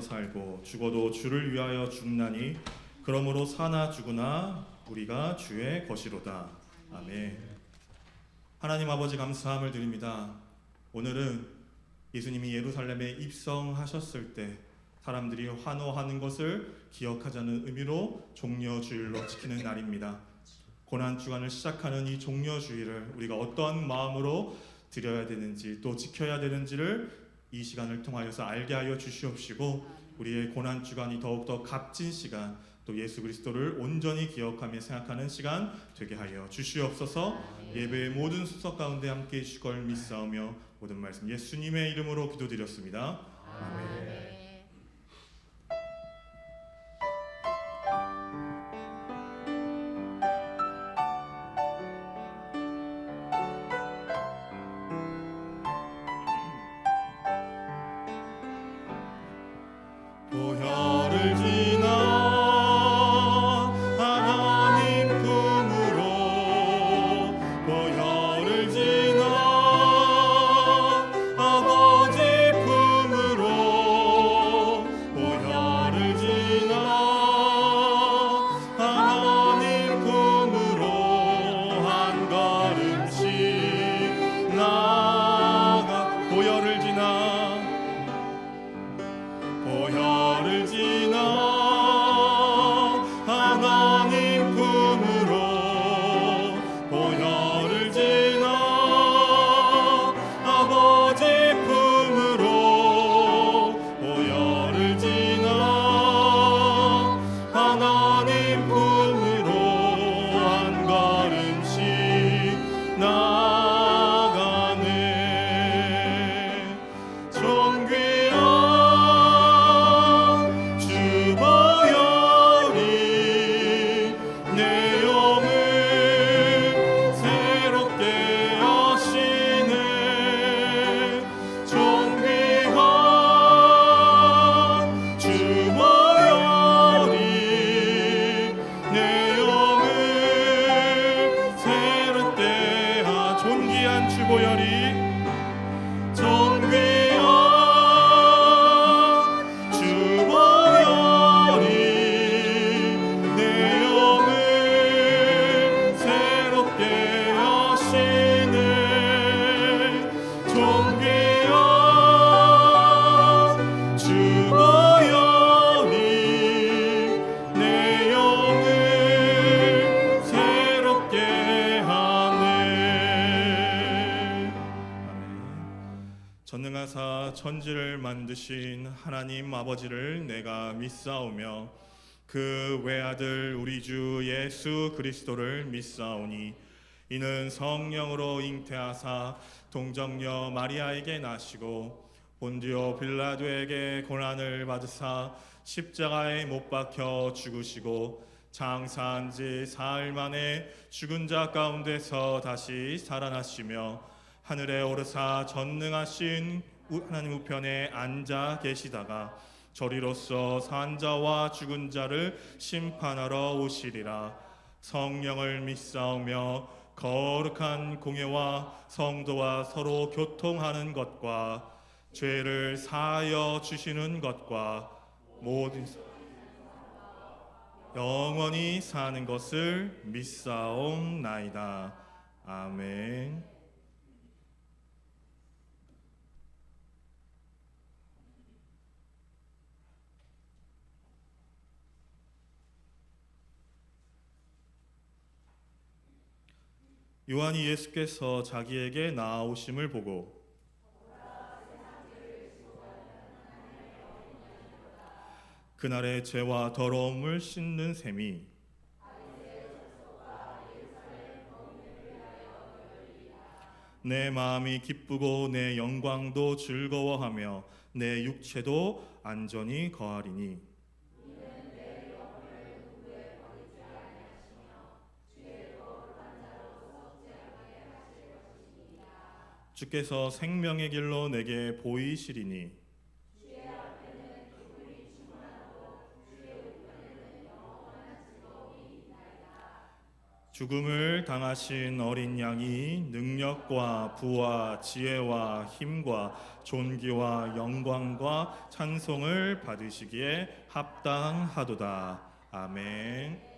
살고 죽어도 주를 위하여 죽나니 그러므로 사나 죽으나 우리가 주의 것이로다. 아멘. 하나님 아버지 감사함을 드립니다. 오늘은 예수님이 예루살렘에 입성하셨을 때 사람들이 환호하는 것을 기억하자는 의미로 종려주일로 지키는 날입니다. 고난주간을 시작하는 이 종려주일을 우리가 어떠한 마음으로 드려야 되는지 또 지켜야 되는지를 이 시간을 통하여서 알게 하여 주시옵시고 우리의 고난주간이 더욱더 값진 시간 또 예수 그리스도를 온전히 기억하며 생각하는 시간 되게 하여 주시옵소서. 예배의 모든 수석 가운데 함께해 주실 걸 믿사오며 모든 말씀 예수님의 이름으로 기도드렸습니다. 아멘. 보혈을 지나 하나님 품으로 보혈을 지나 아버지 품으로 보혈을 지나 하나님 품으로 한 걸음씩 나아가 보혈을 지나 보혈을 지나 하나님 품으로 보혈을 지나 아버지 품으로 보혈을 지나 하나님 품으로 한 걸음씩 나가네. 존귀한 내 영을 새롭게 하시네. 존귀한 주 보혈이 내 영을 새롭게 존귀한 주 보혈이 전능하사 천지를 만드신 하나님 아버지를 내가 믿사오며 그 외아들 우리 주 예수 그리스도를 믿사오니 이는 성령으로 잉태하사 동정녀 마리아에게 나시고 본디오 빌라도에게 고난을 받으사 십자가에 못 박혀 죽으시고 장사한 지 사흘 만에 죽은 자 가운데서 다시 살아나시며 하늘에 오르사 전능하신 하나님 우편에 앉아 계시다가 저리로서 산 자와 죽은 자를 심판하러 오시리라. 성령을 믿사오며 거룩한 공예와 성도와 서로 교통하는 것과 죄를 사하여 주시는 것과 모든 영원히 사는 것을 믿사옵나이다. 아멘. 요한이 예수께서 자기에게 나아오심을 보고 그날의 죄와 더러움을 씻는 셈이 내 마음이 기쁘고 내 영광도 즐거워하며 내 육체도 안전히 거하리니 주께서 생명의 길로 내게 보이시리니 죽음을 당하신 어린 양이 능력과 부와 지혜와 힘과 존귀와 영광과 찬송을 받으시기에 합당하도다. 아멘.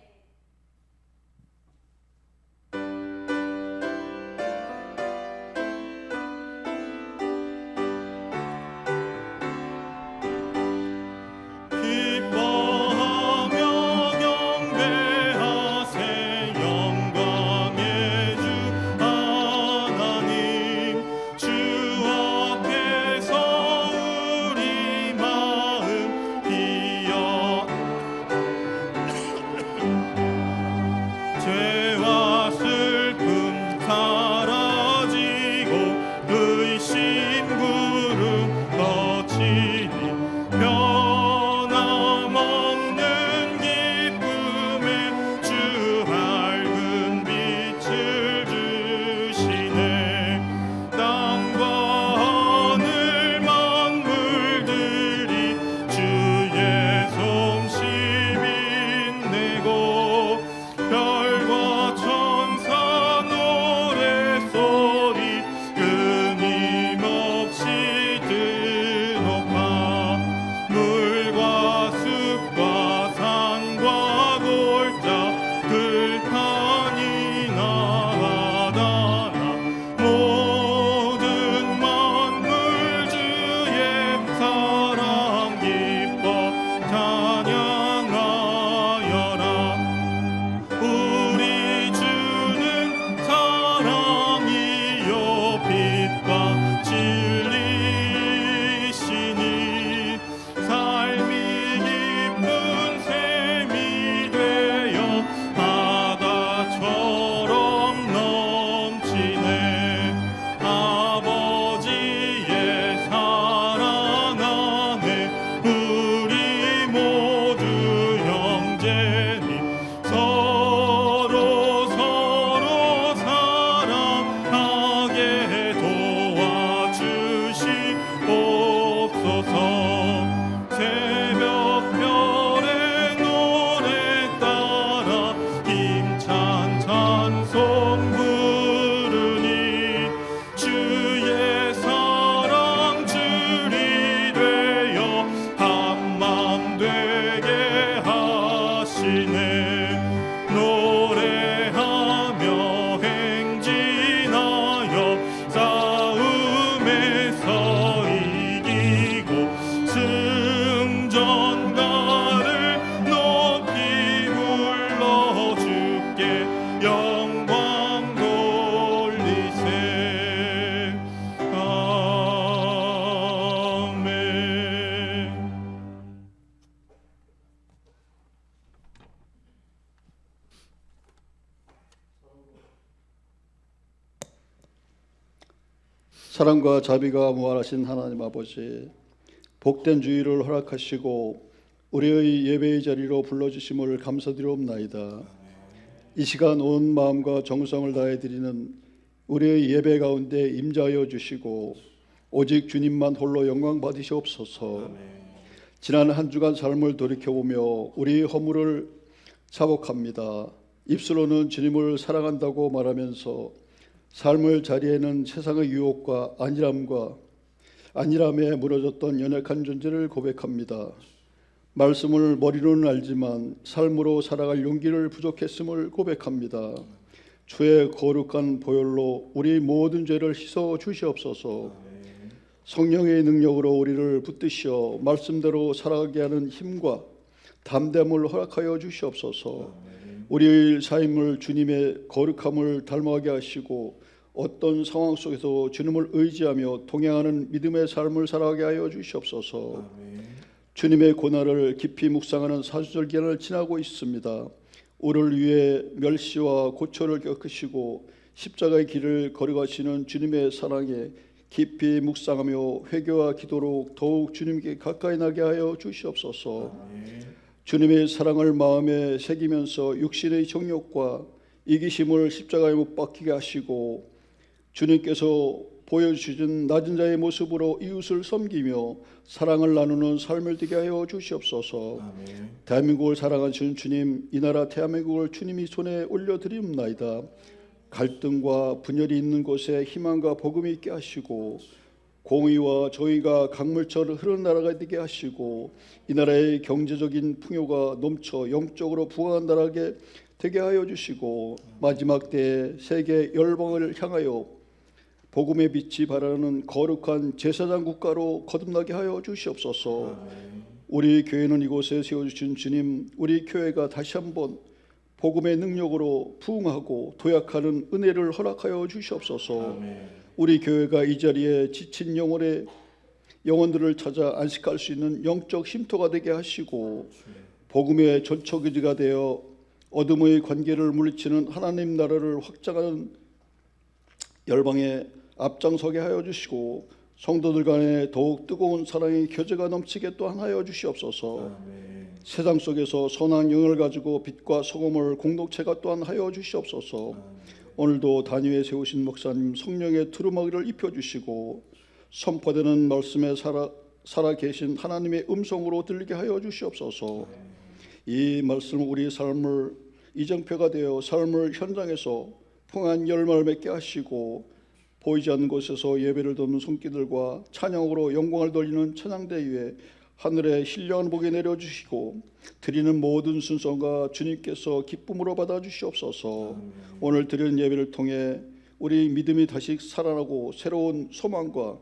사랑과 자비가 무한하신 하나님 아버지, 복된 주일을 허락하시고 우리의 예배의 자리로 불러주심을 감사드리옵나이다. 이 시간 온 마음과 정성을 다해 드리는 우리의 예배 가운데 임자하여 주시고 오직 주님만 홀로 영광 받으시옵소서. 지난 한 주간 삶을 돌이켜보며 우리의 허물을 자복합니다. 입술로는 주님을 사랑한다고 말하면서 삶의 자리에는 세상의 유혹과 안일함에 무너졌던 연약한 존재를 고백합니다. 말씀을 머리로는 알지만 삶으로 살아갈 용기를 부족했음을 고백합니다. 주의 거룩한 보혈로 우리 모든 죄를 씻어 주시옵소서. 성령의 능력으로 우리를 붙드시어 말씀대로 살아가게 하는 힘과 담대함을 허락하여 주시옵소서. 우리의 삶을 주님의 거룩함을 닮아가게 하시고 어떤 상황 속에서 주님을 의지하며 동행하는 믿음의 삶을 살아가게 하여 주시옵소서. 주님의 고난을 깊이 묵상하는 사순절 기간을 지나고 있습니다. 우리를 위해 멸시와 고초를 겪으시고 십자가의 길을 걸어가시는 주님의 사랑에 깊이 묵상하며 회개와 기도로 더욱 주님께 가까이 나게 하여 주시옵소서. 주님의 사랑을 마음에 새기면서 육신의 정욕과 이기심을 십자가에 못 박히게 하시고 주님께서 보여주신 낮은 자의 모습으로 이웃을 섬기며 사랑을 나누는 삶을 되게 하여 주시옵소서. 아멘. 대한민국을 사랑하시는 주님, 이 나라 대한민국을 주님이 손에 올려드립니다. 갈등과 분열이 있는 곳에 희망과 복음이 있게 하시고 공의와 정의가 강물처럼 흐르는 나라가 되게 하시고 이 나라의 경제적인 풍요가 넘쳐 영적으로 부강한 나라게 되게 하여 주시고 마지막 때에 세계 열방을 향하여 복음의 빛이 발하는 거룩한 제사장 국가로 거듭나게 하여 주시옵소서. 우리 교회는 이곳에 세워주신 주님, 우리 교회가 다시 한번 복음의 능력으로 부흥하고 도약하는 은혜를 허락하여 주시옵소서. 우리 교회가 이 자리에 지친 영혼들을 찾아 안식할 수 있는 영적 쉼터가 되게 하시고 복음의 전초기지가 되어 어둠의 관계를 물리치는 하나님 나라를 확장하는 열방에 앞장서게 하여 주시고 성도들 간에 더욱 뜨거운 사랑의 교제가 넘치게 또한 하여 주시옵소서. 세상 속에서 선한 영을 가지고 빛과 소금을 공동체가 또한 하여 주시옵소서. 오늘도 단위에 세우신 목사님 성령의 두루마기를 입혀주시고 선포되는 말씀에 살아 계신 하나님의 음성으로 들리게 하여 주시옵소서. 이 말씀 우리 삶을 이정표가 되어 삶을 현장에서 풍한 열매를 맺게 하시고 보이지 않는 곳에서 예배를 돕는 손길들과 찬양으로 영광을 돌리는 찬양대 위에 하늘에 신령한 복이 내려주시고 드리는 모든 순서가 주님께서 기쁨으로 받아주시옵소서. 오늘 드리는 예배를 통해 우리 믿음이 다시 살아나고 새로운 소망과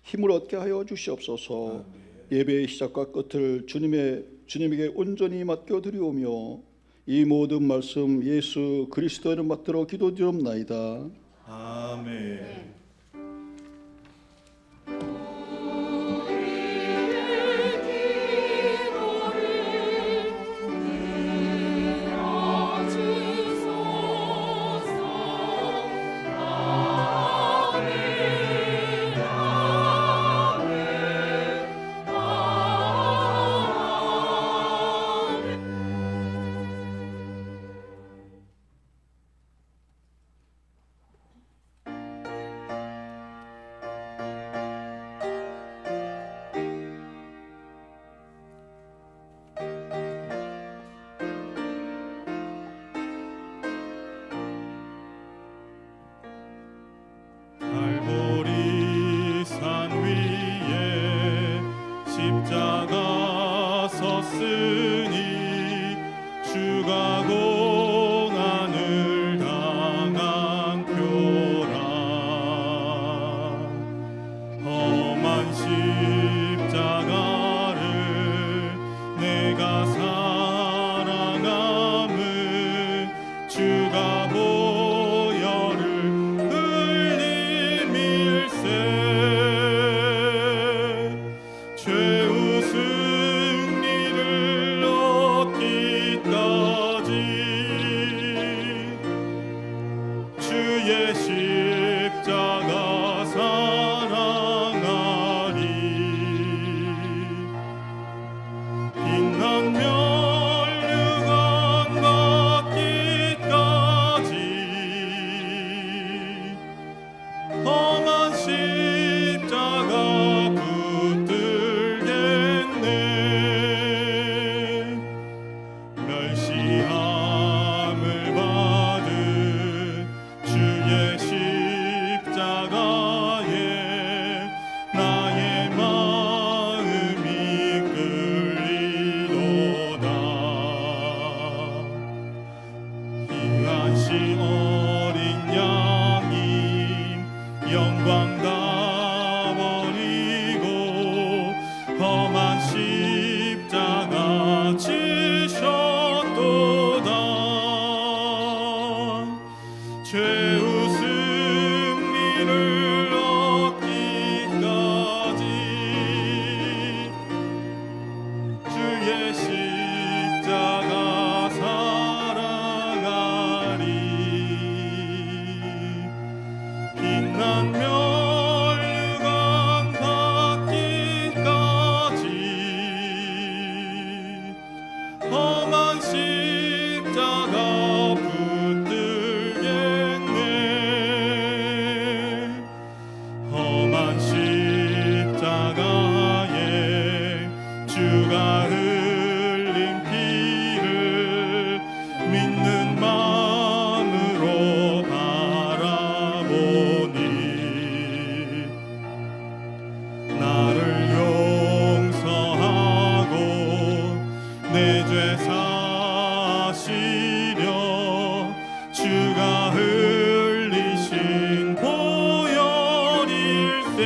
힘을 얻게 하여 주시옵소서. 예배의 시작과 끝을 주님에게 온전히 맡겨드리오며 이 모든 말씀 예수 그리스도의 이름 받들어 기도드리옵나이다. 아멘. 갈보리 산 위에 십자가 섰으니 주가 고난을 당한 표라. 험한 십자가를 내가 사랑함은 주가 최후 승리를 얻기까지 주의 십자가 사랑하리. 빛난 멸류관 받기까지 험한 십자가 멸시함을 받은 주의 십자가에 나의 마음이 끌리도다. 귀하신 어린 양이 영광 다 버리고 험한 십자가 지셨도다. 최후 승리를 얻기까지 주의 십자가 사랑하리. 죄 사시려 주가 흘리신 보혈일세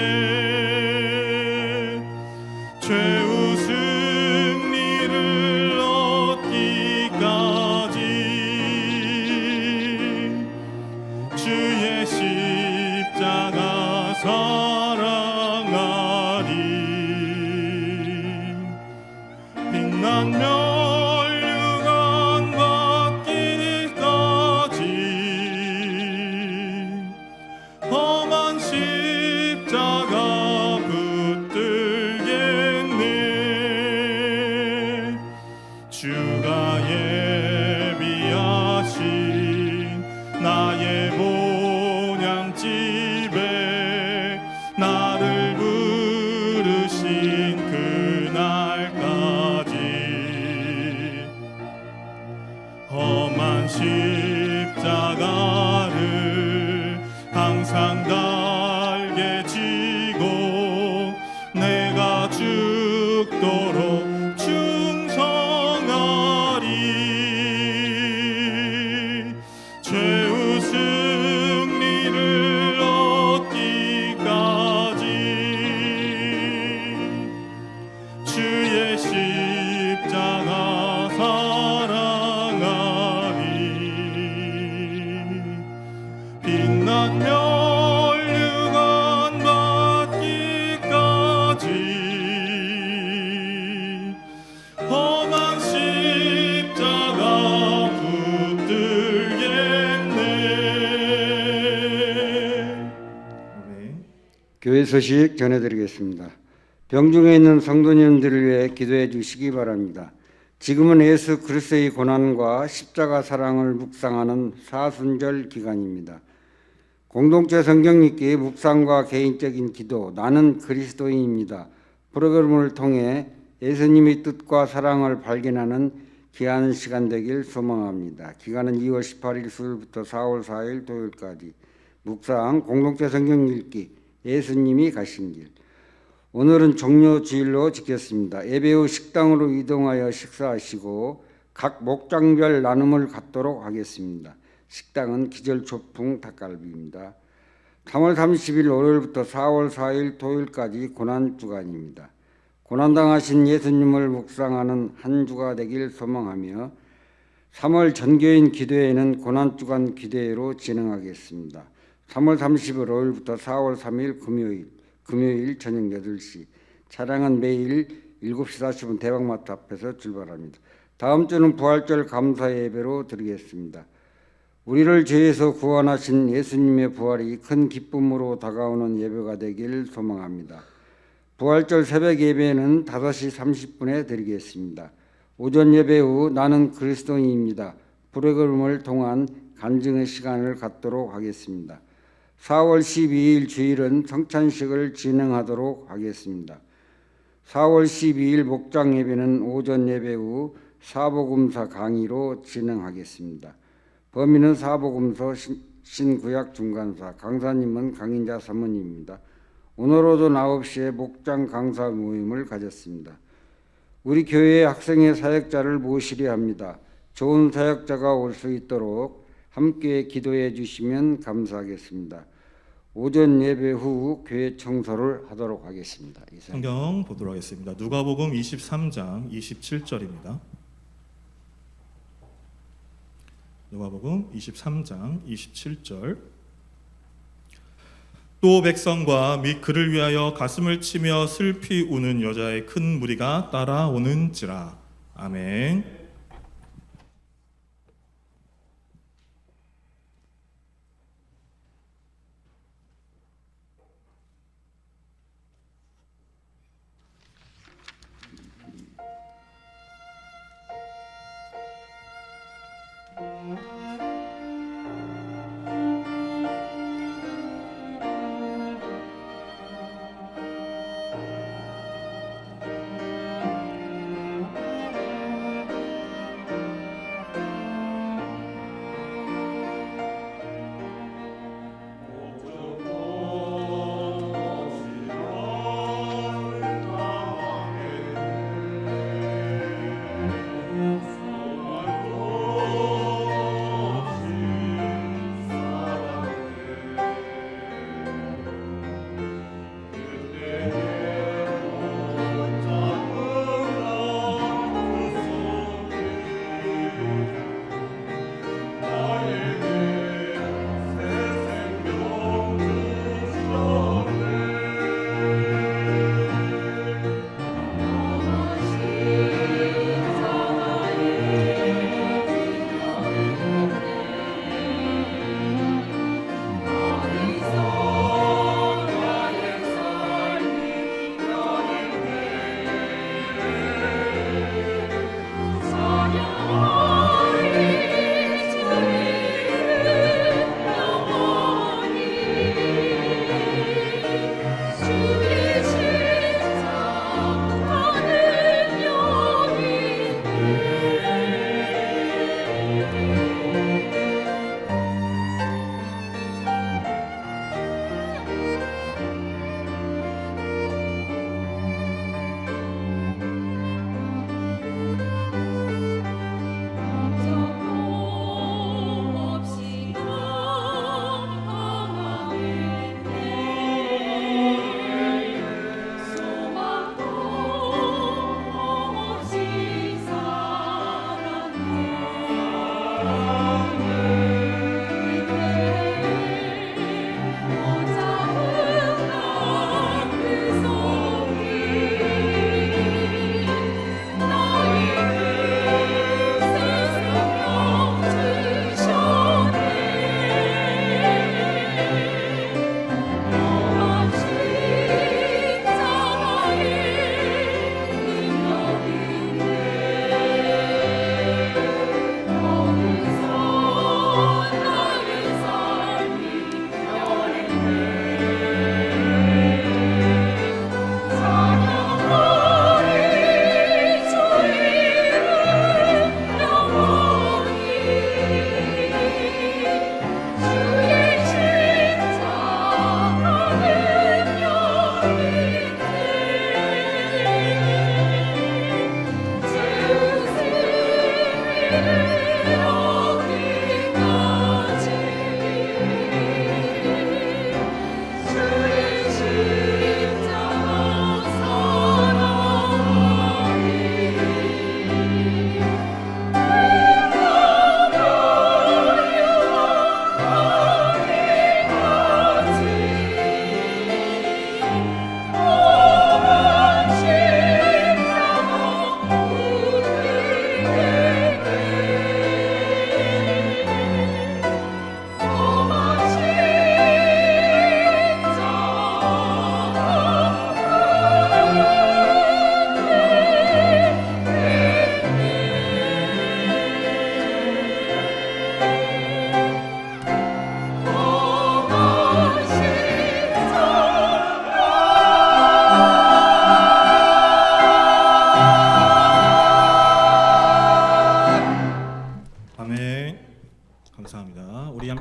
죄우 승리를 얻기까지 주의 십자가 사랑하리 빛난 멸류관 받기까지 험한 십자가 붙들겠네 주가 예비하신 나의 본향집에 나를 부르신 그날까지 험한 십자가를 항상 달게 지고 내가 죽도록 충성하리 죄우 승리를 얻기까지 주의 십자가 사랑하리 빛난 멸류관 받기까지 험한 십자가 붙들겠네. 아멘. 교회 소식 전해드리겠습니다. 병중에 있는 성도님들을 위해 기도해 주시기 바랍니다. 지금은 예수 그리스도의 고난과 십자가 사랑을 묵상하는 사순절 기간입니다. 공동체 성경 읽기, 묵상과 개인적인 기도, 나는 그리스도인입니다. 프로그램을 통해 예수님의 뜻과 사랑을 발견하는 귀한 시간 되길 소망합니다. 기간은 2월 18일 수요일부터 4월 4일 토요일까지. 묵상, 공동체 성경 읽기, 예수님이 가신 길. 오늘은 종료 주일로 지켰습니다. 예배 후 식당으로 이동하여 식사하시고 각 목장별 나눔을 갖도록 하겠습니다. 식당은 기절초풍 닭갈비입니다. 3월 30일 월요일부터 4월 4일 토요일까지 고난주간입니다. 고난당하신 예수님을 묵상하는 한 주가 되길 소망하며 3월 전교인 기도회는 고난주간 기도회로 진행하겠습니다. 3월 30일 월요일부터 4월 3일 금요일 저녁 8시 차량은 매일 7시 40분 대방마트 앞에서 출발합니다. 다음 주는 부활절 감사 예배로 드리겠습니다. 우리를 죄에서 구원하신 예수님의 부활이 큰 기쁨으로 다가오는 예배가 되길 소망합니다. 부활절 새벽 예배는 5시 30분에 드리겠습니다. 오전 예배 후 나는 그리스도인입니다. 프로그램을 통한 간증의 시간을 갖도록 하겠습니다. 4월 12일 주일은 성찬식을 진행하도록 하겠습니다. 4월 12일 목장 예배는 오전 예배 후 사복음서 강의로 진행하겠습니다. 범위는 사복음서 신구약 중간사, 강사님은 강인자 사모님입니다. 오늘 오전 9시에 목장 강사 모임을 가졌습니다. 우리 교회의 학생의 사역자를 모시려 합니다. 좋은 사역자가 올 수 있도록 함께 기도해 주시면 감사하겠습니다. 오전 예배 후 교회 청소를 하도록 하겠습니다. 성경 보도록 하겠습니다. 누가복음 23장 27절입니다. 누가복음 23장 27절. 또 백성과 및 그를 위하여 가슴을 치며 슬피 우는 여자의 큰 무리가 따라오는지라. 아멘.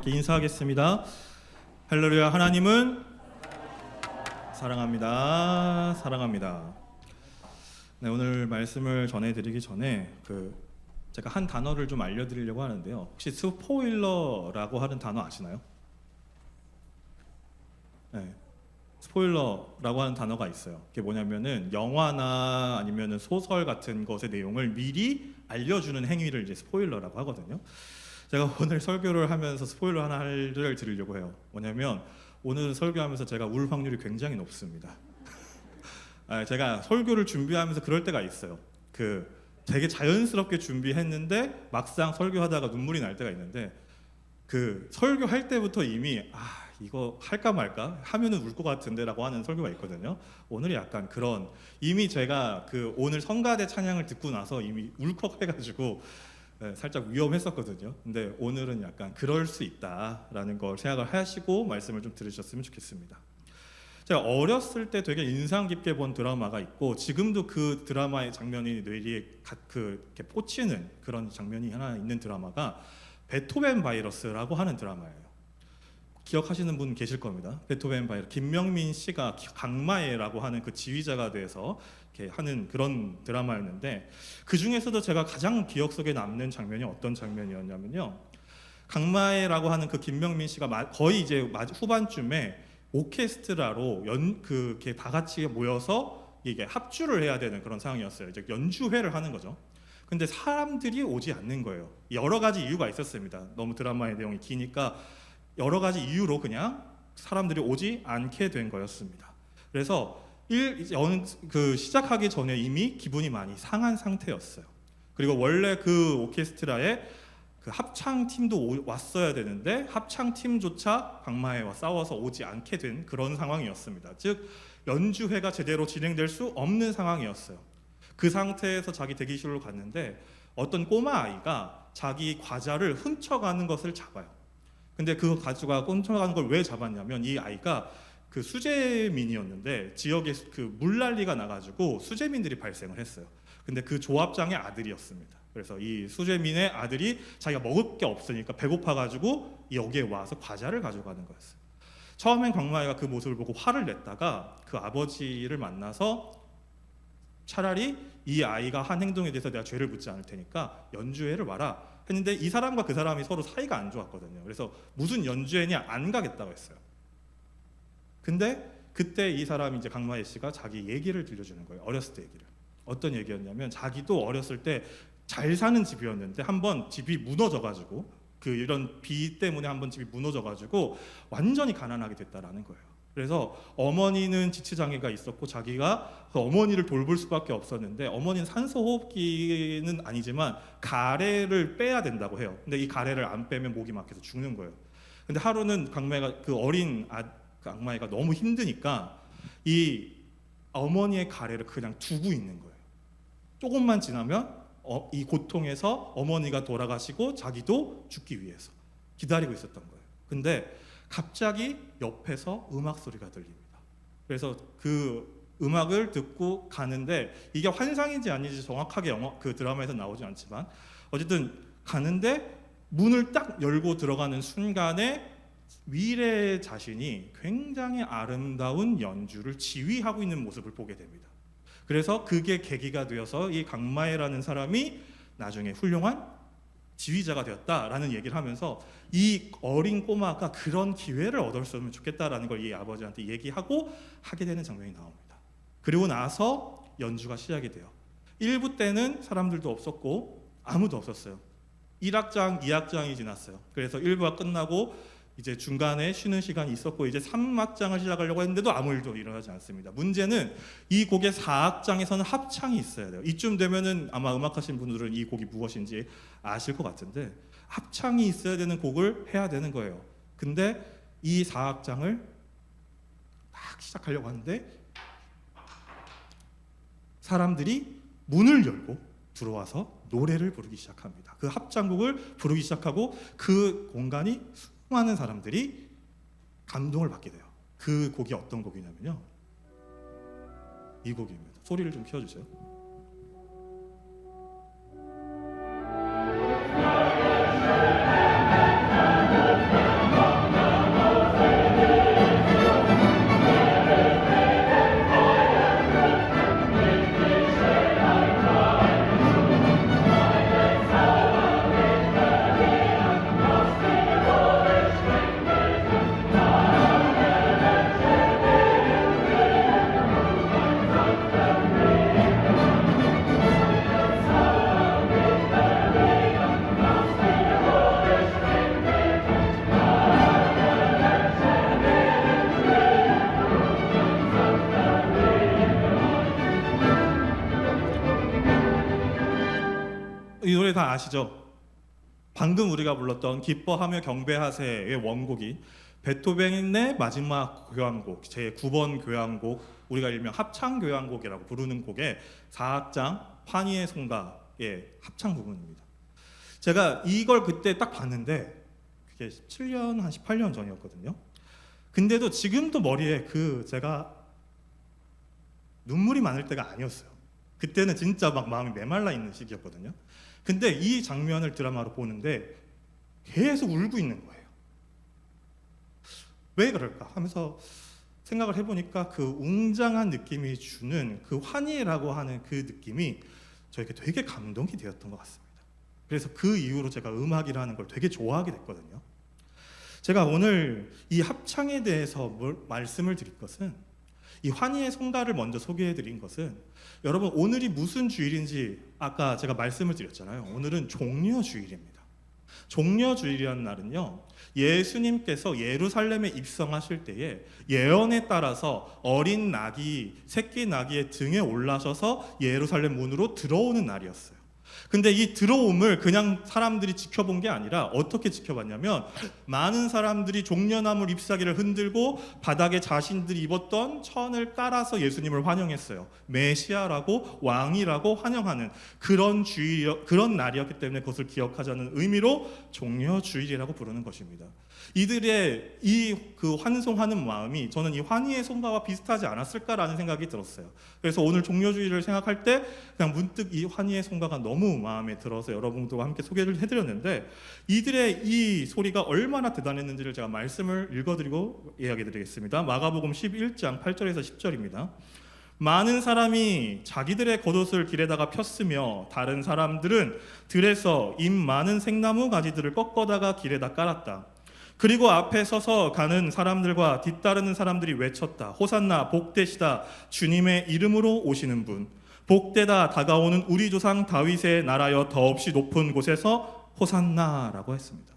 함께 인사하겠습니다. 할렐루야. 하나님은 사랑합니다. 사랑합니다. 네, 오늘 말씀을 전해드리기 전에 제가 한 단어를 좀 알려드리려고 하는데요. 혹시 스포일러라고 하는 단어 아시나요? 네, 스포일러라고 하는 단어가 있어요. 그게 뭐냐면은 영화나 아니면은 소설 같은 것의 내용을 미리 알려주는 행위를 이제 스포일러라고 하거든요. 제가 오늘 설교를 하면서 스포일러 하나를 드리려고 해요. 뭐냐면 오늘 설교하면서 제가 울 확률이 굉장히 높습니다. 제가 설교를 준비하면서 그럴 때가 있어요. 되게 자연스럽게 준비했는데 막상 설교하다가 눈물이 날 때가 있는데 설교할 때부터 이미 이거 할까 말까 하면은 울 것 같은데라고 하는 설교가 있거든요. 오늘이 약간 그런 이미 제가 오늘 성가대 찬양을 듣고 나서 이미 울컥해가지고 살짝 위험했었거든요. 근데 오늘은 약간 그럴 수 있다라는 걸 생각을 하시고 말씀을 좀 들으셨으면 좋겠습니다. 제가 어렸을 때 되게 인상 깊게 본 드라마가 있고 지금도 그 드라마의 장면이 뇌리에 이렇게 꽂히는 그런 장면이 하나 있는 드라마가 베토벤 바이러스라고 하는 드라마예요. 기억하시는 분 계실 겁니다. 베토벤 바이러스. 김명민 씨가 강마애라고 하는 그 지휘자가 돼서 이렇게 하는 그런 드라마였는데 그 중에서도 제가 가장 기억 속에 남는 장면이 어떤 장면이었냐면요. 강마애라고 하는 그 김명민 씨가 거의 이제 후반쯤에 오케스트라로 이렇게 다 같이 모여서 이게 합주를 해야 되는 그런 상황이었어요. 이제 연주회를 하는 거죠. 근데 사람들이 오지 않는 거예요. 여러 가지 이유가 있었습니다. 너무 드라마의 내용이 기니까 여러 가지 이유로 그냥 사람들이 오지 않게 된 거였습니다. 그래서 시작하기 전에 이미 기분이 많이 상한 상태였어요. 그리고 원래 그 오케스트라에 합창팀도 왔어야 되는데 합창팀조차 강마애와 싸워서 오지 않게 된 그런 상황이었습니다. 즉 연주회가 제대로 진행될 수 없는 상황이었어요. 그 상태에서 자기 대기실로 갔는데 어떤 꼬마 아이가 자기 과자를 훔쳐가는 것을 잡아요. 근데 그 가수가 훔쳐가는 걸 왜 잡았냐면 이 아이가 수재민이었는데 지역에 물난리가 나가지고 수재민들이 발생을 했어요. 근데 그 조합장의 아들이었습니다. 그래서 이 수재민의 아들이 자기가 먹을 게 없으니까 배고파가지고 여기에 와서 과자를 가져가는 거였어요. 처음엔 강마애가 그 모습을 보고 화를 냈다가 그 아버지를 만나서 차라리 이 아이가 한 행동에 대해서 내가 죄를 묻지 않을 테니까 연주회를 와라 했는데 이 사람과 그 사람이 서로 사이가 안 좋았거든요. 그래서 무슨 연주회냐 안 가겠다고 했어요. 근데 그때 이 사람이 이제 강마애 씨가 자기 얘기를 들려주는 거예요. 어렸을 때 얘기를. 어떤 얘기였냐면 자기도 어렸을 때 잘 사는 집이었는데 한번 집이 무너져가지고 이런 비 때문에 한번 집이 무너져가지고 완전히 가난하게 됐다라는 거예요. 그래서 어머니는 지체장애가 있었고 자기가 그 어머니를 돌볼 수밖에 없었는데 어머니는 산소호흡기는 아니지만 가래를 빼야 된다고 해요. 근데 이 가래를 안 빼면 목이 막혀서 죽는 거예요. 근데 하루는 강마애가 그 악마애가 너무 힘드니까 이 어머니의 가래를 그냥 두고 있는 거예요. 조금만 지나면 이 고통에서 어머니가 돌아가시고 자기도 죽기 위해서 기다리고 있었던 거예요. 근데 갑자기 옆에서 음악 소리가 들립니다. 그래서 그 음악을 듣고 가는데 이게 환상인지 아닌지 정확하게 그 드라마에서 나오지 않지만 어쨌든 가는데 문을 딱 열고 들어가는 순간에 미래의 자신이 굉장히 아름다운 연주를 지휘하고 있는 모습을 보게 됩니다. 그래서 그게 계기가 되어서 이 강마애라는 사람이 나중에 훌륭한 지휘자가 되었다라는 얘기를 하면서 이 어린 꼬마가 그런 기회를 얻었으면 좋겠다라는 걸 이 아버지한테 얘기하고 하게 되는 장면이 나옵니다. 그리고 나서 연주가 시작이 돼요. 1부 때는 사람들도 없었고 아무도 없었어요. 1악장, 2악장이 지났어요. 그래서 1부가 끝나고 이제 중간에 쉬는 시간이 있었고 이제 3악장을 시작하려고 했는데도 아무 일도 일어나지 않습니다. 문제는 이 곡의 4악장에서는 합창이 있어야 돼요. 이쯤 되면은 아마 음악하신 분들은 이 곡이 무엇인지 아실 것 같은데 합창이 있어야 되는 곡을 해야 되는 거예요. 근데 이 4악장을 딱 시작하려고 하는데 사람들이 문을 열고 들어와서 노래를 부르기 시작합니다. 그 합창곡을 부르기 시작하고 그 공간이 수많은 사람들이 감동을 받게 돼요. 그 곡이 어떤 곡이냐면요. 이 곡입니다. 소리를 좀 키워주세요. 아시죠? 방금 우리가 불렀던 기뻐하며 경배하세의 원곡이 베토벤의 마지막 교향곡 제9번 교향곡, 우리가 일명 합창 교향곡이라고 부르는 곡의 4악장 환희의 송가의 합창 부분입니다. 제가 이걸 그때 딱 봤는데 그게 17년 한 18년 전이었거든요. 근데도 지금도 머리에 제가 눈물이 많을 때가 아니었어요. 그때는 진짜 막 마음이 메말라 있는 시기였거든요. 근데 이 장면을 드라마로 보는데 계속 울고 있는 거예요. 왜 그럴까 하면서 생각을 해보니까 그 웅장한 느낌이 주는 그 환희라고 하는 그 느낌이 저에게 되게 감동이 되었던 것 같습니다. 그래서 그 이후로 제가 음악이라는 걸 되게 좋아하게 됐거든요. 제가 오늘 이 합창에 대해서 말씀을 드릴 것은, 이 환희의 송가를 먼저 소개해드린 것은, 여러분 오늘이 무슨 주일인지 아까 제가 말씀을 드렸잖아요. 오늘은 종려주일입니다. 종려주일이라는 날은요, 예수님께서 예루살렘에 입성하실 때에 예언에 따라서 어린 낙이, 새끼 낙이의 등에 올라셔서 예루살렘 문으로 들어오는 날이었어요. 근데 이 들어옴을 그냥 사람들이 지켜본 게 아니라 어떻게 지켜봤냐면, 많은 사람들이 종려나무 잎사귀를 흔들고 바닥에 자신들이 입었던 천을 깔아서 예수님을 환영했어요. 메시아라고, 왕이라고 환영하는 그런 그런 날이었기 때문에 그것을 기억하자는 의미로 종려주일이라고 부르는 것입니다. 이들의 그 환송하는 마음이 저는 이 환희의 송가와 비슷하지 않았을까라는 생각이 들었어요. 그래서 오늘 종려주일을 생각할 때 그냥 문득 이 환희의 송가가 너무 마음에 들어서 여러분들과 함께 소개를 해드렸는데, 이들의 이 소리가 얼마나 대단했는지를 제가 말씀을 읽어드리고 이야기드리겠습니다. 마가복음 11장 8절에서 10절입니다. 많은 사람이 자기들의 겉옷을 길에다가 폈으며 다른 사람들은 들에서 잎 많은 생나무 가지들을 꺾어다가 길에다 깔았다. 그리고 앞에 서서 가는 사람들과 뒤따르는 사람들이 외쳤다. 호산나, 복되시다, 주님의 이름으로 오시는 분. 복되다, 다가오는 우리 조상 다윗의 나라여 더없이 높은 곳에서 호산나라고 했습니다.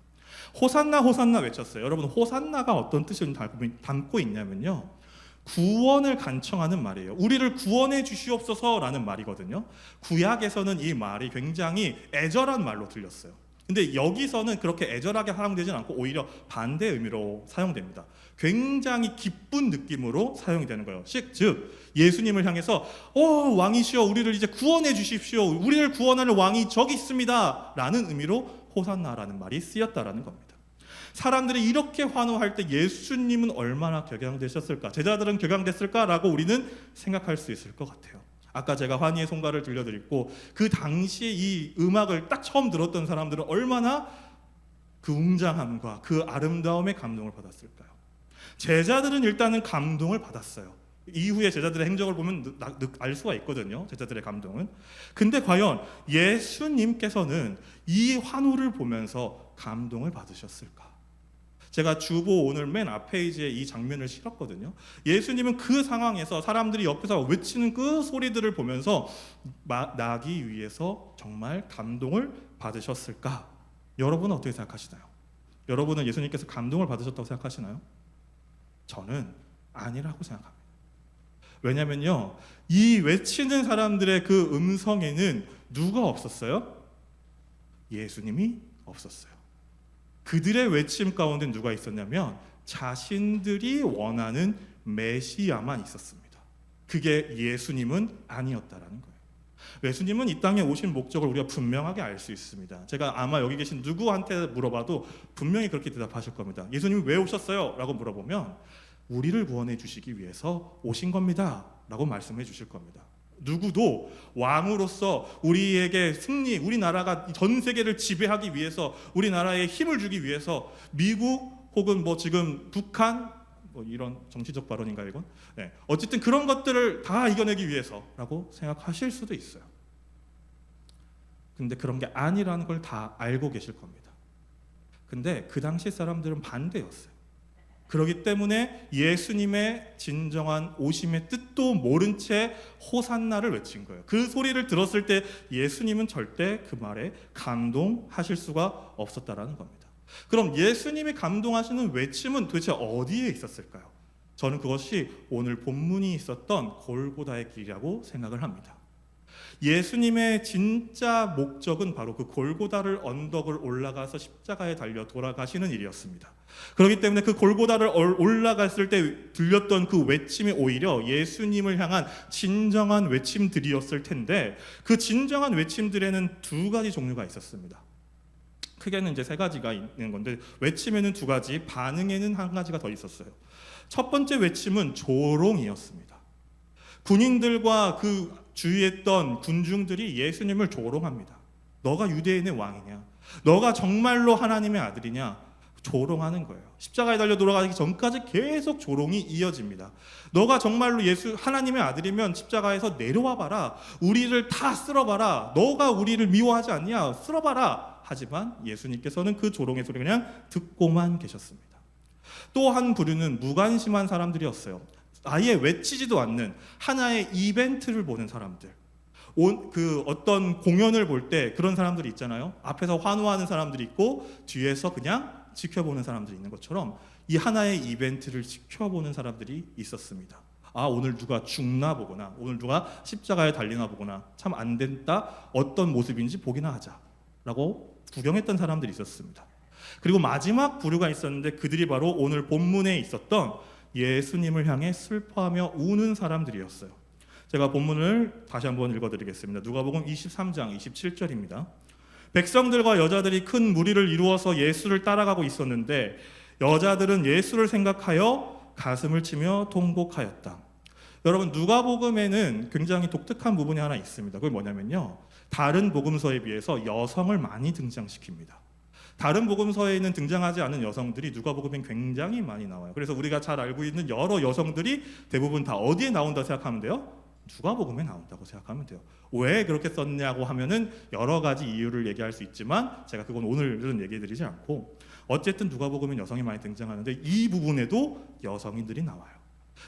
호산나, 호산나 외쳤어요. 여러분, 호산나가 어떤 뜻을 담고 있냐면요, 구원을 간청하는 말이에요. 우리를 구원해 주시옵소서라는 말이거든요. 구약에서는 이 말이 굉장히 애절한 말로 들렸어요. 근데 여기서는 그렇게 애절하게 사용되진 않고 오히려 반대 의미로 사용됩니다. 굉장히 기쁜 느낌으로 사용이 되는 거예요. 즉 예수님을 향해서 왕이시여 우리를 이제 구원해 주십시오. 우리를 구원하는 왕이 저기 있습니다 라는 의미로 호산나라는 말이 쓰였다라는 겁니다. 사람들이 이렇게 환호할 때 예수님은 얼마나 격양되셨을까, 제자들은 격양됐을까라고 우리는 생각할 수 있을 것 같아요. 아까 제가 환희의 송가를 들려드렸고, 그 당시에 이 음악을 딱 처음 들었던 사람들은 얼마나 그 웅장함과 그 아름다움에 감동을 받았을까요? 제자들은 일단은 감동을 받았어요. 이후에 제자들의 행적을 보면 알 수가 있거든요, 제자들의 감동은. 근데 과연 예수님께서는 이 환호를 보면서 감동을 받으셨을까? 제가 주보 오늘 맨 앞 페이지에 이 장면을 실었거든요. 예수님은 그 상황에서 사람들이 옆에서 외치는 그 소리들을 보면서 나기 위해서 정말 감동을 받으셨을까? 여러분은 어떻게 생각하시나요? 여러분은 예수님께서 감동을 받으셨다고 생각하시나요? 저는 아니라고 생각합니다. 왜냐면요, 이 외치는 사람들의 그 음성에는 누가 없었어요? 예수님이 없었어요. 그들의 외침 가운데 누가 있었냐면 자신들이 원하는 메시아만 있었습니다. 그게 예수님은 아니었다라는 거예요. 예수님은 이 땅에 오신 목적을 우리가 분명하게 알 수 있습니다. 제가 아마 여기 계신 누구한테 물어봐도 분명히 그렇게 대답하실 겁니다. 예수님이 왜 오셨어요? 라고 물어보면 우리를 구원해 주시기 위해서 오신 겁니다 라고 말씀해 주실 겁니다. 누구도 왕으로서 우리에게 승리, 우리나라가 전 세계를 지배하기 위해서, 우리나라에 힘을 주기 위해서 미국 혹은 지금 북한, 이런 정치적 발언인가 이건? 네. 어쨌든 그런 것들을 다 이겨내기 위해서라고 생각하실 수도 있어요. 근데 그런 게 아니라는 걸 다 알고 계실 겁니다. 근데 그 당시 사람들은 반대였어요. 그렇기 때문에 예수님의 진정한 오심의 뜻도 모른 채 호산나를 외친 거예요. 그 소리를 들었을 때 예수님은 절대 그 말에 감동하실 수가 없었다라는 겁니다. 그럼 예수님이 감동하시는 외침은 도대체 어디에 있었을까요? 저는 그것이 오늘 본문이 있었던 골고다의 길이라고 생각을 합니다. 예수님의 진짜 목적은 바로 그 골고다를 언덕을 올라가서 십자가에 달려 돌아가시는 일이었습니다. 그렇기 때문에 그 골고다를 올라갔을 때 들렸던 그 외침이 오히려 예수님을 향한 진정한 외침들이었을 텐데, 그 진정한 외침들에는 두 가지 종류가 있었습니다. 크게는 이제 세 가지가 있는 건데, 외침에는 두 가지, 반응에는 한 가지가 더 있었어요. 첫 번째 외침은 조롱이었습니다. 군인들과 그 주위에 있던 군중들이 예수님을 조롱합니다. 너가 유대인의 왕이냐? 너가 정말로 하나님의 아들이냐? 조롱하는 거예요. 십자가에 달려 돌아가기 전까지 계속 조롱이 이어집니다. 너가 정말로 하나님의 아들이면 십자가에서 내려와 봐라. 우리를 다 쓸어봐라. 너가 우리를 미워하지 않냐? 쓸어봐라. 하지만 예수님께서는 그 조롱의 소리를 그냥 듣고만 계셨습니다. 또 한 부류는 무관심한 사람들이었어요. 아예 외치지도 않는 하나의 이벤트를 보는 사람들. 그 어떤 공연을 볼 때 그런 사람들이 있잖아요. 앞에서 환호하는 사람들이 있고 뒤에서 그냥 지켜보는 사람들이 있는 것처럼 이 하나의 이벤트를 지켜보는 사람들이 있었습니다. 아, 오늘 누가 죽나 보구나. 오늘 누가 십자가에 달리나 보구나. 참 안 된다. 어떤 모습인지 보기나 하자. 라고 구경했던 사람들이 있었습니다. 그리고 마지막 부류가 있었는데 그들이 바로 오늘 본문에 있었던 예수님을 향해 슬퍼하며 우는 사람들이었어요. 제가 본문을 다시 한번 읽어드리겠습니다. 누가복음 23장 27절입니다. 백성들과 여자들이 큰 무리를 이루어서 예수를 따라가고 있었는데 여자들은 예수를 생각하여 가슴을 치며 통곡하였다. 여러분, 누가복음에는 굉장히 독특한 부분이 하나 있습니다. 그게 뭐냐면요, 다른 복음서에 비해서 여성을 많이 등장시킵니다. 다른 복음서에는 등장하지 않은 여성들이 누가복음엔 굉장히 많이 나와요. 그래서 우리가 잘 알고 있는 여러 여성들이 대부분 다 어디에 나온다 생각하면 돼요? 누가복음에 나온다고 생각하면 돼요. 왜 그렇게 썼냐고 하면은 여러 가지 이유를 얘기할 수 있지만 제가 그건 오늘은 얘기해드리지 않고, 어쨌든 누가복음엔 여성이 많이 등장하는데 이 부분에도 여성인들이 나와요.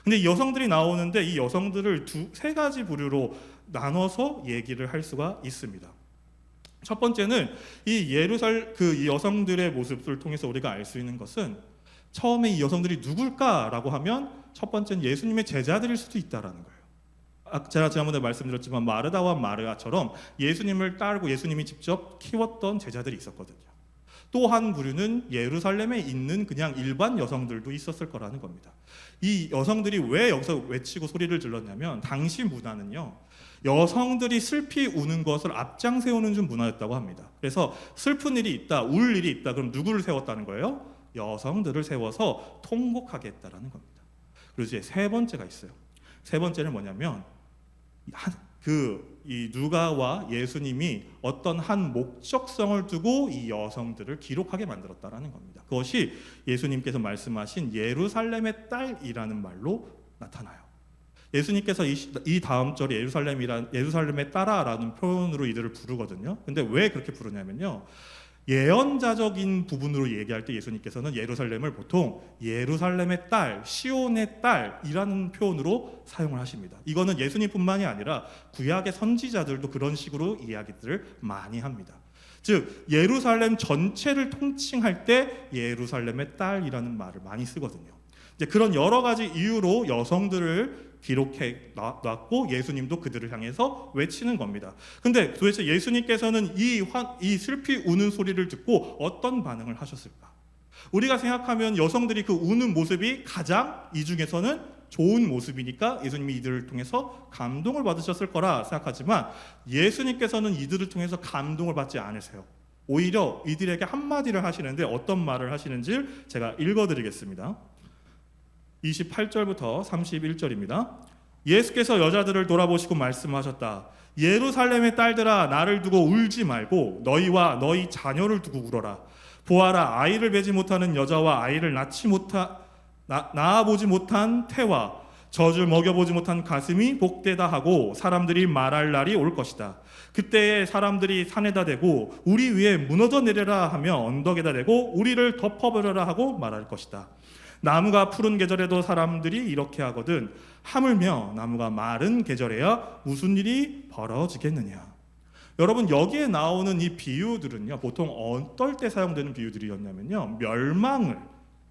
근데 이 여성들이 나오는데 이 여성들을 세 가지 부류로 나눠서 얘기를 할 수가 있습니다. 첫 번째는 이 이 여성들의 모습을 통해서 우리가 알 수 있는 것은, 처음에 이 여성들이 누굴까라고 하면 첫 번째는 예수님의 제자들일 수도 있다라는 거예요. 제가 지난번에 말씀드렸지만 마르다와 마르아처럼 예수님을 따르고 예수님이 직접 키웠던 제자들이 있었거든요. 또 한 부류는 예루살렘에 있는 그냥 일반 여성들도 있었을 거라는 겁니다. 이 여성들이 왜 여기서 외치고 소리를 질렀냐면, 당시 문화는요, 여성들이 슬피 우는 것을 앞장세우는 좀 문화였다고 합니다. 그래서 슬픈 일이 있다, 울 일이 있다, 그럼 누구를 세웠다는 거예요? 여성들을 세워서 통곡하게 했다라는 겁니다. 그리고 이제 세 번째가 있어요. 세 번째는 뭐냐면, 이 누가와 예수님이 어떤 한 목적성을 두고 이 여성들을 기록하게 만들었다라는 겁니다. 그것이 예수님께서 말씀하신 예루살렘의 딸이라는 말로 나타나요. 예수님께서 이 다음 절에 예루살렘의 딸아라는 표현으로 이들을 부르거든요. 근데 왜 그렇게 부르냐면요, 예언자적인 부분으로 얘기할 때 예수님께서는 예루살렘을 보통 예루살렘의 딸, 시온의 딸이라는 표현으로 사용을 하십니다. 이거는 예수님뿐만이 아니라 구약의 선지자들도 그런 식으로 이야기들을 많이 합니다. 즉 예루살렘 전체를 통칭할 때 예루살렘의 딸이라는 말을 많이 쓰거든요. 이제 그런 여러 가지 이유로 여성들을 기록해 놨고 예수님도 그들을 향해서 외치는 겁니다. 근데 도대체 예수님께서는 이 슬피 우는 소리를 듣고 어떤 반응을 하셨을까? 우리가 생각하면 여성들이 그 우는 모습이 가장 이 중에서는 좋은 모습이니까 예수님이 이들을 통해서 감동을 받으셨을 거라 생각하지만, 예수님께서는 이들을 통해서 감동을 받지 않으세요. 오히려 이들에게 한마디를 하시는데 어떤 말을 하시는지 제가 읽어드리겠습니다. 28절부터 31절입니다. 예수께서 여자들을 돌아보시고 말씀하셨다. 예루살렘의 딸들아, 나를 두고 울지 말고 너희와 너희 자녀를 두고 울어라. 보아라, 아이를 베지 못하는 여자와 아이를 낳아보지 못한 태와 젖을 먹여보지 못한 가슴이 복되다 하고 사람들이 말할 날이 올 것이다. 그때에 사람들이 산에다 대고 우리 위에 무너져 내려라 하며 언덕에다 대고 우리를 덮어버려라 하고 말할 것이다. 나무가 푸른 계절에도 사람들이 이렇게 하거든 하물며 나무가 마른 계절에야 무슨 일이 벌어지겠느냐. 여러분, 여기에 나오는 이 비유들은요, 보통 어떨 때 사용되는 비유들이었냐면요, 멸망을,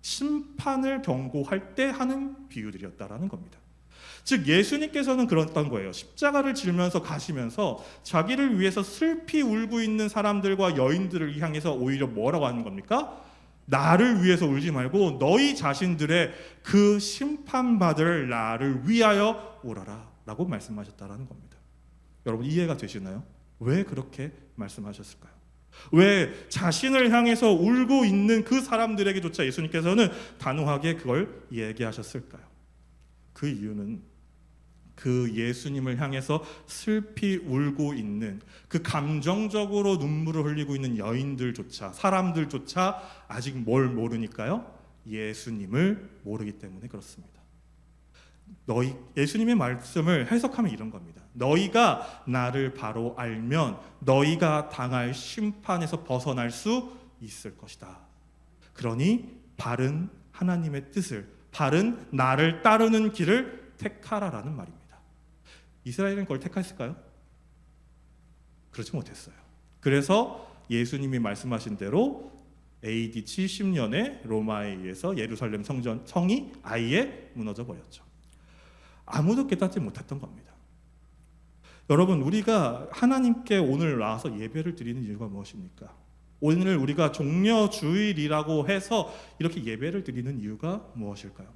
심판을 경고할 때 하는 비유들이었다라는 겁니다. 즉 예수님께서는 그랬던 거예요. 십자가를 지면서 가시면서 자기를 위해서 슬피 울고 있는 사람들과 여인들을 향해서 오히려 뭐라고 하는 겁니까? 나를 위해서 울지 말고 너희 자신들의 그 심판받을 나를 위하여 울어라 라고 말씀하셨다라는 겁니다. 여러분 이해가 되시나요? 왜 그렇게 말씀하셨을까요? 왜 자신을 향해서 울고 있는 그 사람들에게조차 예수님께서는 단호하게 그걸 얘기하셨을까요? 그 이유는 그 예수님을 향해서 슬피 울고 있는 그 감정적으로 눈물을 흘리고 있는 여인들조차 사람들조차 아직 뭘 모르니까요? 예수님을 모르기 때문에 그렇습니다. 예수님의 말씀을 해석하면 이런 겁니다. 너희가 나를 바로 알면 너희가 당할 심판에서 벗어날 수 있을 것이다. 그러니 바른 하나님의 뜻을, 바른 나를 따르는 길을 택하라라는 말입니다. 이스라엘은 그걸 택했을까요? 그렇지 못했어요. 그래서 예수님이 말씀하신 대로 AD 70년에 로마에 의해서 예루살렘 성이 아예 무너져 버렸죠. 아무도 깨닫지 못했던 겁니다. 여러분 우리가 하나님께 오늘 나와서 예배를 드리는 이유가 무엇입니까? 오늘 우리가 종려주일이라고 해서 이렇게 예배를 드리는 이유가 무엇일까요?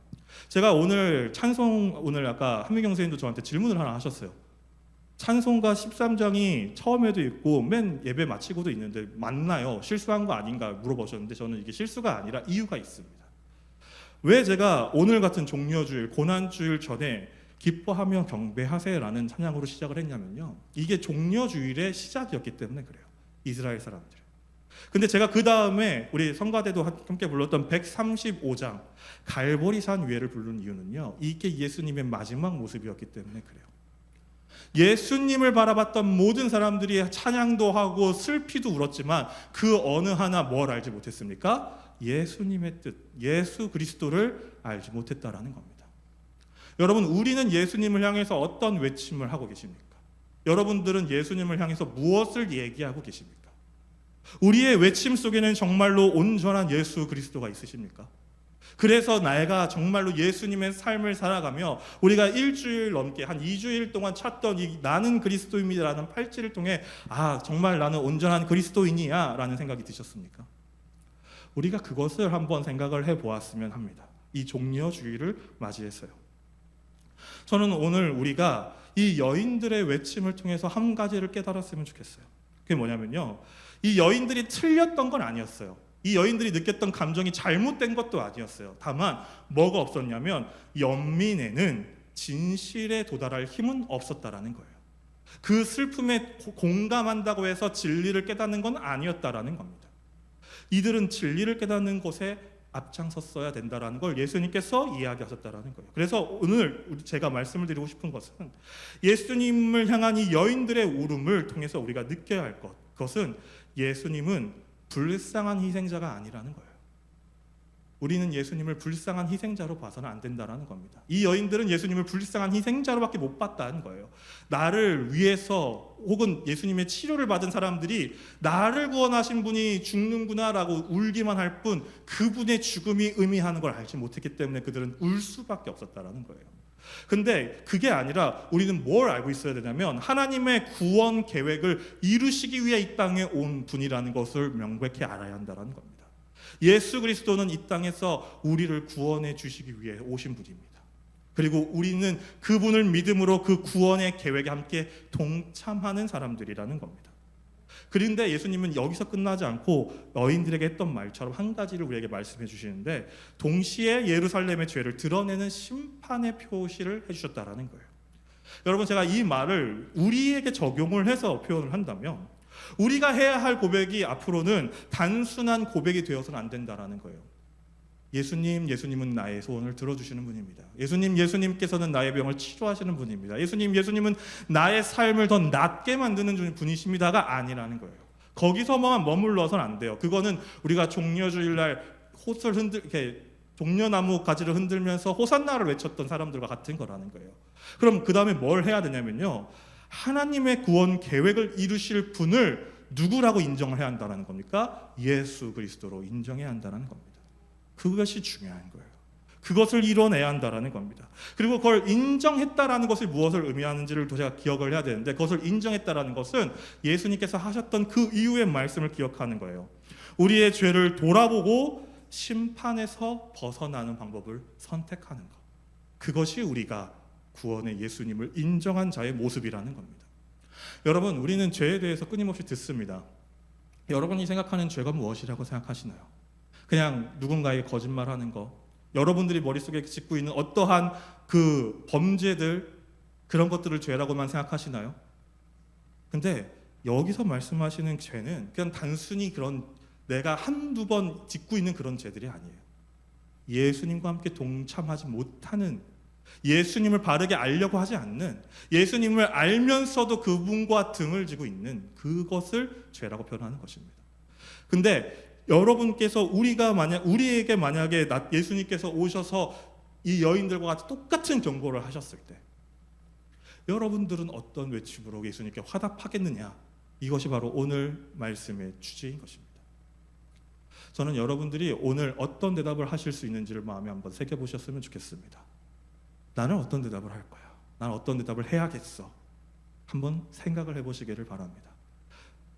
제가 오늘 아까 한미경 선생님도 저한테 질문을 하나 하셨어요. 찬송가 13장이 처음에도 있고 맨 예배 마치고도 있는데 맞나요? 실수한 거 아닌가 물어보셨는데 저는 이게 실수가 아니라 이유가 있습니다. 왜 제가 오늘 같은 종려주일, 고난주일 전에 기뻐하며 경배하세라는 찬양으로 시작을 했냐면요, 이게 종려주일의 시작이었기 때문에 그래요. 이스라엘 사람들. 근데 제가 그 다음에 우리 성가대도 함께 불렀던 135장 갈보리산 위에를 부른 이유는요, 이게 예수님의 마지막 모습이었기 때문에 그래요. 예수님을 바라봤던 모든 사람들이 찬양도 하고 슬피도 울었지만 그 어느 하나 뭘 알지 못했습니까? 예수님의 뜻, 예수 그리스도를 알지 못했다라는 겁니다. 여러분 우리는 예수님을 향해서 어떤 외침을 하고 계십니까? 여러분들은 예수님을 향해서 무엇을 얘기하고 계십니까? 우리의 외침 속에는 정말로 온전한 예수 그리스도가 있으십니까? 그래서 내가 정말로 예수님의 삶을 살아가며 우리가 일주일 넘게 한 2주일 동안 찾던 이 나는 그리스도입니다라는 팔찌를 통해 정말 나는 온전한 그리스도인이야 라는 생각이 드셨습니까? 우리가 그것을 한번 생각을 해보았으면 합니다. 이 종려주의를 맞이해서요. 저는 오늘 우리가 이 여인들의 외침을 통해서 한 가지를 깨달았으면 좋겠어요. 그게 뭐냐면요, 이 여인들이 틀렸던 건 아니었어요. 이 여인들이 느꼈던 감정이 잘못된 것도 아니었어요. 다만 뭐가 없었냐면 연민에는 진실에 도달할 힘은 없었다라는 거예요. 그 슬픔에 공감한다고 해서 진리를 깨닫는 건 아니었다라는 겁니다. 이들은 진리를 깨닫는 것에 앞장섰어야 된다라는 걸 예수님께서 이야기하셨다라는 거예요. 그래서 오늘 제가 말씀을 드리고 싶은 것은 예수님을 향한 이 여인들의 울음을 통해서 우리가 느껴야 할 것, 그것은 예수님은 불쌍한 희생자가 아니라는 거예요. 우리는 예수님을 불쌍한 희생자로 봐서는 안 된다라는 겁니다. 이 여인들은 예수님을 불쌍한 희생자로밖에 못 봤다는 거예요. 나를 위해서 혹은 예수님의 치료를 받은 사람들이 나를 구원하신 분이 죽는구나라고 울기만 할 뿐 그분의 죽음이 의미하는 걸 알지 못했기 때문에 그들은 울 수밖에 없었다라는 거예요. 근데 그게 아니라 우리는 뭘 알고 있어야 되냐면 하나님의 구원 계획을 이루시기 위해 이 땅에 온 분이라는 것을 명백히 알아야 한다는 겁니다. 예수 그리스도는 이 땅에서 우리를 구원해 주시기 위해 오신 분입니다. 그리고 우리는 그분을 믿음으로 그 구원의 계획에 함께 동참하는 사람들이라는 겁니다. 그런데 예수님은 여기서 끝나지 않고 여인들에게 했던 말처럼 한 가지를 우리에게 말씀해 주시는데 동시에 예루살렘의 죄를 드러내는 심판의 표시를 해주셨다라는 거예요. 여러분 제가 이 말을 우리에게 적용을 해서 표현을 한다면 우리가 해야 할 고백이 앞으로는 단순한 고백이 되어서는 안 된다라는 거예요. 예수님은 나의 소원을 들어주시는 분입니다. 예수님께서는 나의 병을 치료하시는 분입니다. 예수님은 나의 삶을 더 낫게 만드는 분이십니다가 아니라는 거예요. 거기서만 머물러서는 안 돼요. 그거는 우리가 종려주일날 이렇게 종려나무 가지를 흔들면서 호산나를 외쳤던 사람들과 같은 거라는 거예요. 그럼 그 다음에 뭘 해야 되냐면요, 하나님의 구원 계획을 이루실 분을 누구라고 인정을 해야 한다는 겁니까? 예수 그리스도로 인정해야 한다는 겁니다. 그것이 중요한 거예요. 그것을 이뤄내야 한다라는 겁니다. 그리고 그걸 인정했다라는 것이 무엇을 의미하는지를 제가 기억을 해야 되는데, 그것을 인정했다라는 것은 예수님께서 하셨던 그 이후의 말씀을 기억하는 거예요. 우리의 죄를 돌아보고 심판에서 벗어나는 방법을 선택하는 것. 그것이 우리가 구원의 예수님을 인정한 자의 모습이라는 겁니다. 여러분, 우리는 죄에 대해서 끊임없이 듣습니다. 여러분이 생각하는 죄가 무엇이라고 생각하시나요? 그냥 누군가에게 거짓말하는 거, 여러분들이 머릿속에 짓고 있는 어떠한 그 범죄들, 그런 것들을 죄라고만 생각하시나요? 근데 여기서 말씀하시는 죄는 그냥 단순히 그런 내가 한두 번 짓고 있는 그런 죄들이 아니에요. 예수님과 함께 동참하지 못하는, 예수님을 바르게 알려고 하지 않는, 예수님을 알면서도 그분과 등을 지고 있는 그것을 죄라고 표현하는 것입니다. 근데 여러분께서 우리에게 만약에 예수님께서 오셔서 이 여인들과 같이 똑같은 경고를 하셨을 때 여러분들은 어떤 외침으로 예수님께 화답하겠느냐? 이것이 바로 오늘 말씀의 주제인 것입니다. 저는 여러분들이 오늘 어떤 대답을 하실 수 있는지를 마음에 한번 새겨보셨으면 좋겠습니다. 나는 어떤 대답을 할 거야? 나는 어떤 대답을 해야겠어? 한번 생각을 해보시기를 바랍니다.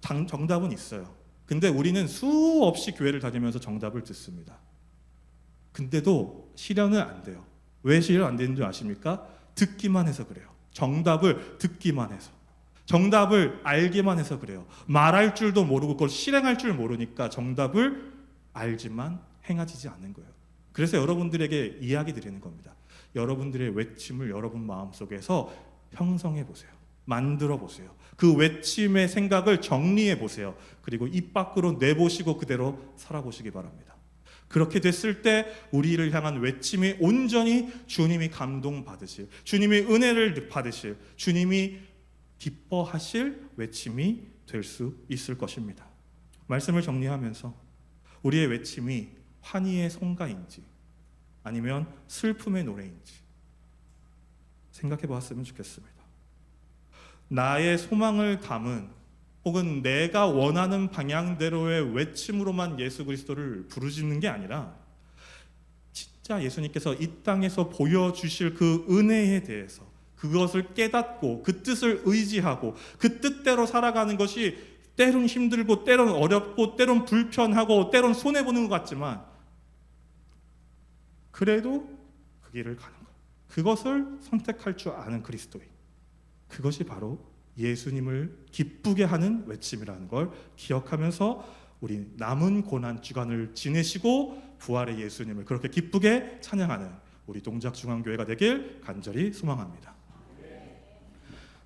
정답은 있어요. 근데 우리는 수없이 교회를 다니면서 정답을 듣습니다. 근데도 실현은 안 돼요. 왜 실현 안 되는 줄 아십니까? 듣기만 해서 그래요. 정답을 듣기만 해서, 정답을 알기만 해서 그래요. 말할 줄도 모르고 그걸 실행할 줄 모르니까 정답을 알지만 행하지 않는 거예요. 그래서 여러분들에게 이야기 드리는 겁니다. 여러분들의 외침을 여러분 마음속에서 형성해 보세요. 만들어 보세요. 그 외침의 생각을 정리해 보세요. 그리고 입 밖으로 내보시고 그대로 살아보시기 바랍니다. 그렇게 됐을 때 우리를 향한 외침이 온전히 주님이 감동받으실, 주님이 은혜를 받으실, 주님이 기뻐하실 외침이 될 수 있을 것입니다. 말씀을 정리하면서 우리의 외침이 환희의 성가인지 아니면 슬픔의 노래인지 생각해 보았으면 좋겠습니다. 나의 소망을 담은 혹은 내가 원하는 방향대로의 외침으로만 예수 그리스도를 부르짖는 게 아니라 진짜 예수님께서 이 땅에서 보여주실 그 은혜에 대해서 그것을 깨닫고 그 뜻을 의지하고 그 뜻대로 살아가는 것이 때론 힘들고 때론 어렵고 때론 불편하고 때론 손해보는 것 같지만 그래도 그 길을 가는 것, 그것을 선택할 줄 아는 그리스도인, 그것이 바로 예수님을 기쁘게 하는 외침이라는 걸 기억하면서 우리 남은 고난 주간을 지내시고 부활의 예수님을 그렇게 기쁘게 찬양하는 우리 동작중앙교회가 되길 간절히 소망합니다.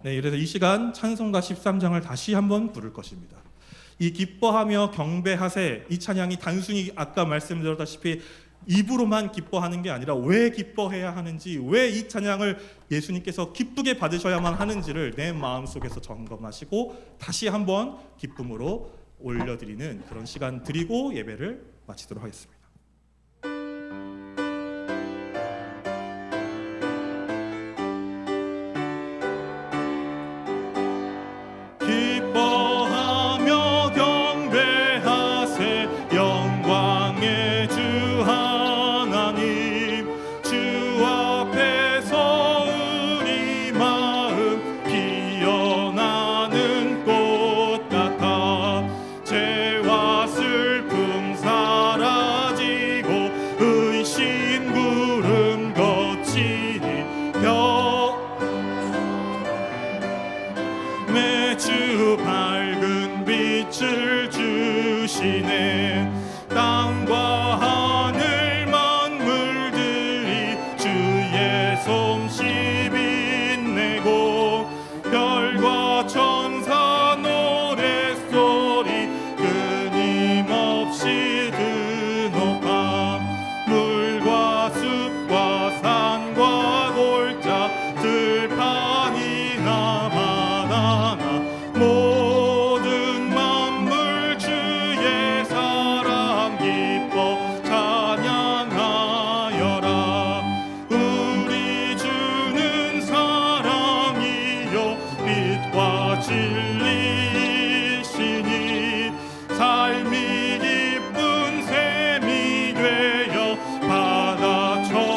네, 이래서 이 시간 찬송가 13장을 다시 한번 부를 것입니다. 이 기뻐하며 경배하세, 이 찬양이 단순히 아까 말씀드렸다시피 입으로만 기뻐하는 게 아니라 왜 기뻐해야 하는지, 왜 이 찬양을 예수님께서 기쁘게 받으셔야만 하는지를 내 마음속에서 점검하시고 다시 한번 기쁨으로 올려드리는 그런 시간 드리고 예배를 마치도록 하겠습니다. 기뻐하며 경배하세, 영광의 주 하나님, 주 앞에서 우리 마음 피어나는 꽃 같아 죄와 슬픔 사라지고 의심 구름 거치니 매주 밝은 빛을 주시네. 땅과 하늘 만물들이 주의 솜씨 빛내고 별과 천사 노랫소리 끊임없이 드높아 물과 숲과 산과 골짜 들판이나 바다나 모든 만물 주의 사랑 기뻐 찬양하여라. 우리 주는 사랑이요 빛과 진리이시니 삶이 기쁜 샘이 되어 바다처럼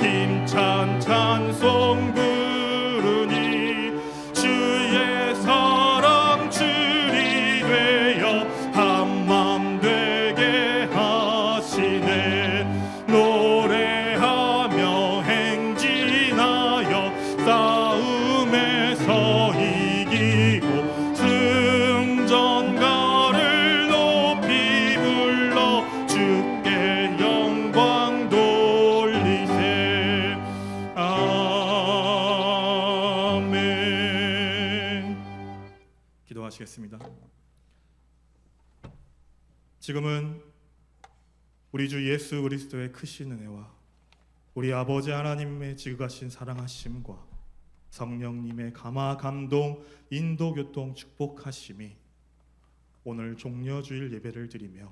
힘찬 찬송 부르니 주의 사랑 줄이 되어 한맘 되게 하시네. 노래하며 행진하여 싸움에서 이기고 승전가를 높이 불러 주께 영광 돌리세. 아멘. 기도하시겠습니다. 지금은 우리 주 예수 그리스도의 크신 은혜와 우리 아버지 하나님의 지극하신 사랑하심과 성령님의 감화 감동 인도 교통 축복하심이 오늘 종려주일 예배를 드리며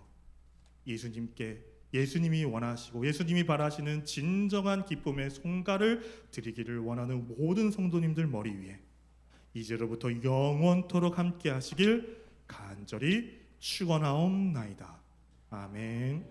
예수님이 원하시고 예수님이 바라시는 진정한 기쁨의 송가를 드리기를 원하는 모든 성도님들 머리 위에 이제로부터 영원토록 함께 하시길 간절히 축원하옵나이다. 아멘.